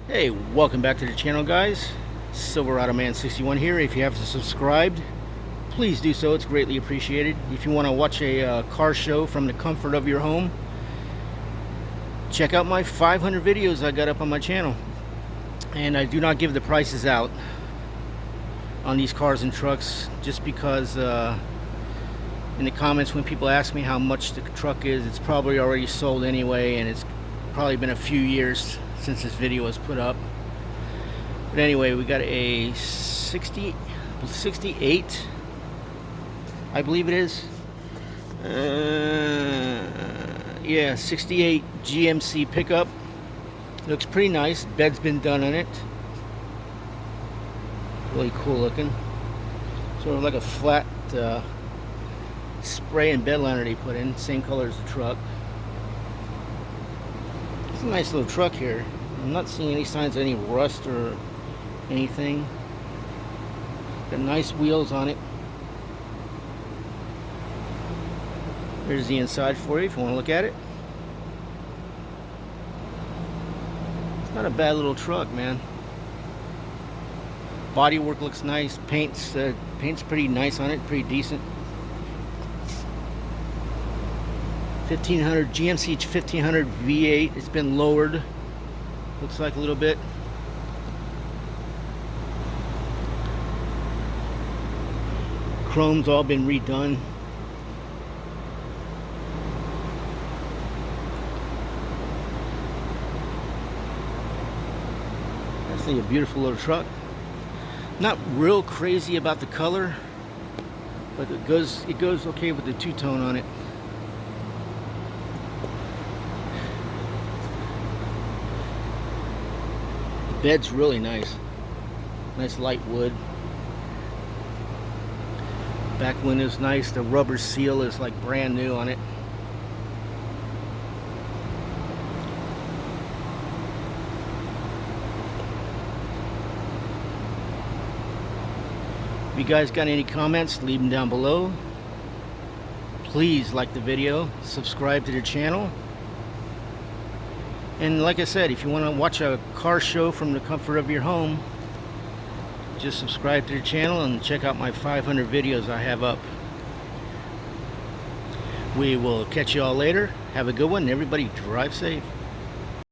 Hey, welcome back to the channel, guys. Silverado Man 61 here. If you haven't subscribed, please do so. It's greatly appreciated. If you want to watch a car show from the comfort of your home, check out my 500 videos I got up on my channel. And I do not give the prices out on these cars and trucks just because in the comments when people ask me how much the truck is, it's probably already sold anyway, and it's probably been a few years since this video was put up. But anyway, we got a 68, I believe it is. Yeah, 68 GMC Pickup. Looks pretty nice. Bed's been done on it. Really cool looking. Sort of like a flat spray and bed liner they put in. Same color as the truck. It's a nice little truck here. I'm not seeing any signs of any rust or anything. Got nice wheels on it. There's the inside for you if you want to look at it. It's not a bad little truck, man. Body work looks nice. Paint's pretty nice on it, pretty decent. 1500 GMC 1500 V8. It's been lowered. Looks like a little bit. Chrome's all been redone. That's a beautiful little truck. Not real crazy about the color, but it goes okay with the two-tone on it. The bed's really nice. Nice light wood. Back window's nice. The rubber seal is like brand new on it. If you guys got any comments, leave them down below. Please like the video, subscribe to the channel. And like I said, if you want to watch a car show from the comfort of your home, just subscribe to the channel and check out my 500 videos I have up. We will catch you all later. Have a good one. Everybody drive safe.